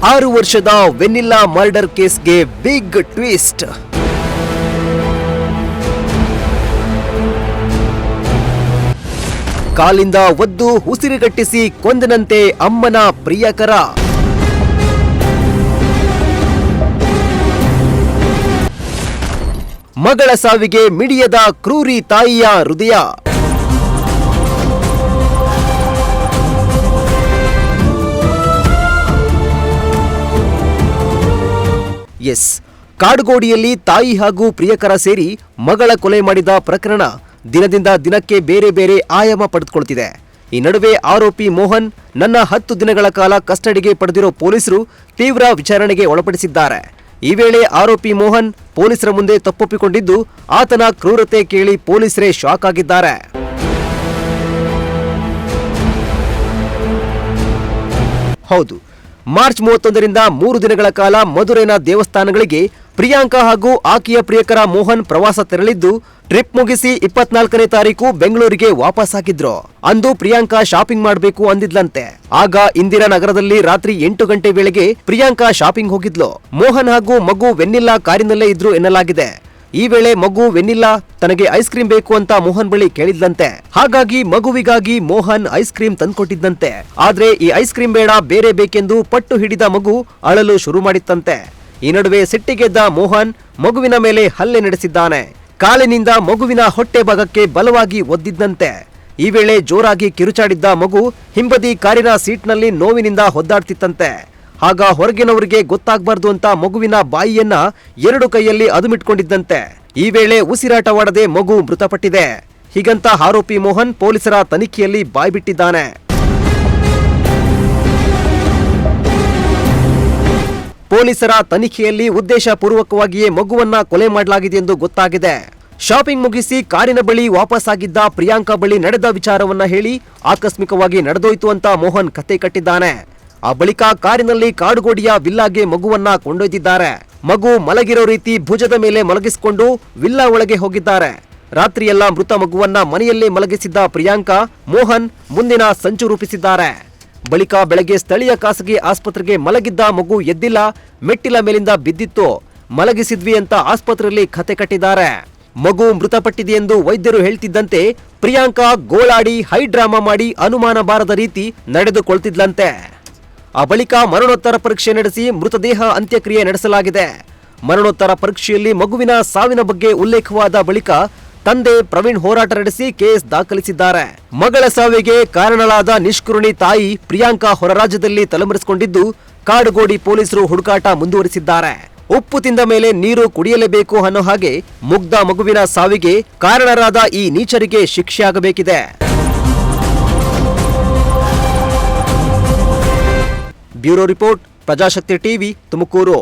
6 ವರ್ಷದ vanilla murder ಕೇಸ್ಗೆ big twist. ಕಾಲಿಂದ ಒದ್ದು ಉಸಿರುಗಟ್ಟಿಸಿ ಕೊಂದನಂತೆ ಅಮ್ಮನ ಪ್ರಿಯಕರ. ಮಗಳ ಸಾವಿಗೆ ಮಿಡಿಯದ ಕ್ರೂರಿ ತಾಯಿಯ ಹೃದಯ. ಎಸ್, ಕಾಡುಗೋಡಿಯಲ್ಲಿ ತಾಯಿ ಹಾಗೂ ಪ್ರಿಯಕರ ಸೇರಿ ಮಗಳ ಕೊಲೆ ಮಾಡಿದ ಪ್ರಕರಣ ದಿನದಿಂದ ದಿನಕ್ಕೆ ಬೇರೆ ಬೇರೆ ಆಯಾಮ ಪಡೆದುಕೊಳ್ತಿದೆ. ಈ ನಡುವೆ ಆರೋಪಿ ಮೋಹನ್ ನನ್ನ 10 ದಿನಗಳ ಕಾಲ ಕಸ್ಟಡಿಗೆ ಪಡೆದಿರೋ ಪೊಲೀಸರು ತೀವ್ರ ವಿಚಾರಣೆಗೆ ಒಳಪಡಿಸಿದ್ದಾರೆ. ಈ ವೇಳೆ ಆರೋಪಿ ಮೋಹನ್ ಪೊಲೀಸರ ಮುಂದೆ ತಪ್ಪೊಪ್ಪಿಕೊಂಡಿದ್ದು ಆತನ ಕ್ರೂರತೆ ಕೇಳಿ ಪೊಲೀಸರೇ ಶಾಕ್ ಆಗಿದ್ದಾರೆ. ಹೌದು, ಮಾರ್ಚ್ 31ರಿಂದ 3 ದಿನಗಳ ಕಾಲ ಮಧುರೈನ ದೇವಸ್ಥಾನಗಳಿಗೆ ಪ್ರಿಯಾಂಕಾ ಹಾಗೂ ಆಕೆಯ ಪ್ರಿಯಕರ ಮೋಹನ್ ಪ್ರವಾಸ ತೆರಳಿದ್ದು ಟ್ರಿಪ್ ಮುಗಿಸಿ 24ನೇ ತಾರೀಕು ಬೆಂಗಳೂರಿಗೆ ವಾಪಸ್ ಆಗಿದ್ರು. ಅಂದು ಪ್ರಿಯಾಂಕಾ ಶಾಪಿಂಗ್ ಮಾಡಬೇಕು ಅಂದಿದ್ಲಂತೆ. ಆಗ ಇಂದಿರಾನಗರದಲ್ಲಿ ರಾತ್ರಿ 8 ಗಂಟೆ ವೇಳೆಗೆ ಪ್ರಿಯಾಂಕಾ ಶಾಪಿಂಗ್ ಹೋಗಿದ್ಲು. ಮೋಹನ್ ಹಾಗೂ ಮಗು ವೆನ್ನಿಲ್ಲಾ ಕಾರಿನಲ್ಲೇ ಇದ್ರು ಎನ್ನಲಾಗಿದೆ. ಈ ವೇಳೆ ಮಗು ವೆನ್ನಿಲ್ಲಾ ತನಗೆ ಐಸ್ ಕ್ರೀಂ ಬೇಕು ಅಂತ ಮೋಹನ್ ಬಳಿ ಕೇಳಿದ್ಲಂತೆ. ಹಾಗಾಗಿ ಮಗುವಿಗಾಗಿ ಮೋಹನ್ ಐಸ್ ಕ್ರೀಂ ತಂದ್ಕೊಟ್ಟಿದ್ದಂತೆ. ಆದ್ರೆ ಈ ಐಸ್ ಕ್ರೀಂ ಬೇಡ, ಬೇರೆ ಬೇಕೆಂದು ಪಟ್ಟು ಹಿಡಿದ ಮಗು ಅಳಲು ಶುರು ಮಾಡಿತ್ತಂತೆ. ಈ ನಡುವೆ ಸಿಟ್ಟಿಗೆದ್ದ ಮೋಹನ್ ಮಗುವಿನ ಮೇಲೆ ಹಲ್ಲೆ ನಡೆಸಿದ್ದಾನೆ. ಕಾಲಿನಿಂದ ಮಗುವಿನ ಹೊಟ್ಟೆ ಭಾಗಕ್ಕೆ ಬಲವಾಗಿ ಒದ್ದಿದ್ದಂತೆ. ಈ ವೇಳೆ ಜೋರಾಗಿ ಕಿರುಚಾಡಿದ್ದ ಮಗು ಹಿಂಬದಿ ಕಾರಿನ ಸೀಟ್ನಲ್ಲಿ ನೋವಿನಿಂದ ಒದ್ದಾಡ್ತಿತ್ತಂತೆ. ಆಗ ಹೊರಗಿನವರಿಗೆ ಗೊತ್ತಾಗಬಾರ್ದು ಅಂತ ಮಗುವಿನ ಬಾಯಿಯನ್ನ 2 ಕೈಯಲ್ಲಿ ಅದುಮಿಟ್ಕೊಂಡಿದ್ದಂತೆ. ಈ ವೇಳೆ ಉಸಿರಾಟವಾಡದೆ ಮಗು ಮೃತಪಟ್ಟಿದೆ. ಹೀಗಂತ ಆರೋಪಿ ಮೋಹನ್ ಪೊಲೀಸರ ತನಿಖೆಯಲ್ಲಿ ಬಾಯ್ಬಿಟ್ಟಿದ್ದಾನೆ. ಪೊಲೀಸರ ತನಿಖೆಯಲ್ಲಿ ಉದ್ದೇಶಪೂರ್ವಕವಾಗಿಯೇ ಮಗುವನ್ನ ಕೊಲೆ ಮಾಡಲಾಗಿದೆ ಎಂದು ಗೊತ್ತಾಗಿದೆ. ಶಾಪಿಂಗ್ ಮುಗಿಸಿ ಕಾರಿನ ಬಳಿ ವಾಪಸ್ ಆಗಿದ್ದ ಪ್ರಿಯಾಂಕಾ ಬಳಿ ನಡೆದ ವಿಚಾರವನ್ನ ಹೇಳಿ ಆಕಸ್ಮಿಕವಾಗಿ ನಡೆದೋಯ್ತು ಅಂತ ಮೋಹನ್ ಕತೆ ಕಟ್ಟಿದ್ದಾನೆ. ಆ ಬಳಿಕ ಕಾರಿನಲ್ಲಿ ಕಾಡುಗೋಡಿಯ ವಿಲ್ಲಾಗೆ ಮಗುವನ್ನ ಕೊಂಡೊಯ್ದಿದ್ದಾರೆ. ಮಗು ಮಲಗಿರೋ ರೀತಿ ಭುಜದ ಮೇಲೆ ಮಲಗಿಸಿಕೊಂಡು ವಿಲ್ಲಾ ಒಳಗೆ ಹೋಗಿದ್ದಾರೆ. ರಾತ್ರಿಯೆಲ್ಲ ಮೃತ ಮಗುವನ್ನ ಮನೆಯಲ್ಲೇ ಮಲಗಿಸಿದ್ದ ಪ್ರಿಯಾಂಕಾ, ಮೋಹನ್ ಮುಂದಿನ ಸಂಚು ರೂಪಿಸಿದ್ದಾರೆ. ಬಳಿಕ ಬೆಳಗ್ಗೆ ಸ್ಥಳೀಯ ಖಾಸಗಿ ಆಸ್ಪತ್ರೆಗೆ ಮಲಗಿದ್ದ ಮಗು ಎದ್ದಿಲ್ಲ, ಮೆಟ್ಟಿಲ ಮೇಲಿಂದ ಬಿದ್ದಿತ್ತು, ಮಲಗಿಸಿದ್ವಿ ಅಂತ ಆಸ್ಪತ್ರೆಯಲ್ಲಿ ಕತೆ ಕಟ್ಟಿದ್ದಾರೆ. ಮಗು ಮೃತಪಟ್ಟಿದೆ ಎಂದು ವೈದ್ಯರು ಹೇಳ್ತಿದ್ದಂತೆ ಪ್ರಿಯಾಂಕಾ ಗೋಳಾಡಿ ಹೈ ಡ್ರಾಮಾ ಮಾಡಿ ಅನುಮಾನ ಬಾರದ ರೀತಿ ನಡೆದುಕೊಳ್ತಿದ್ಲಂತೆ. ಆ ಬಳಿಕ ಮರಣೋತ್ತರ ಪರೀಕ್ಷೆ ನಡೆಸಿ ಮೃತದೇಹ ಅಂತ್ಯಕ್ರಿಯೆ ನಡೆಸಲಾಗಿದೆ. ಮರಣೋತ್ತರ ಪರೀಕ್ಷೆಯಲ್ಲಿ ಮಗುವಿನ ಸಾವಿನ ಬಗ್ಗೆ ಉಲ್ಲೇಖವಾದ ಬಳಿಕ ತಂದೆ ಪ್ರವೀಣ್ ಹೋರಾಟ ನಡೆಸಿ ಕೇಸ್ ದಾಖಲಿಸಿದ್ದಾರೆ. ಮಗಳ ಸಾವಿಗೆ ಕಾರಣಲಾದ ನಿಷ್ಕರುಣಿ ತಾಯಿ ಪ್ರಿಯಾಂಕಾ ಹೊರ ರಾಜ್ಯದಲ್ಲಿ ತಲೆಮರೆಸಿಕೊಂಡಿದ್ದು ಕಾಡುಗೋಡಿ ಪೊಲೀಸರು ಹುಡುಕಾಟ ಮುಂದುವರಿಸಿದ್ದಾರೆ. ಉಪ್ಪು ತಿಂದ ಮೇಲೆ ನೀರು ಕುಡಿಯಲೇಬೇಕು ಅನ್ನೋ ಹಾಗೆ ಮುಗ್ಧ ಮಗುವಿನ ಸಾವಿಗೆ ಕಾರಣರಾದ ಈ ನೀಚರಿಗೆ ಶಿಕ್ಷೆಯಾಗಬೇಕಿದೆ. Bureau report, Prajashakti TV, Tumakuru.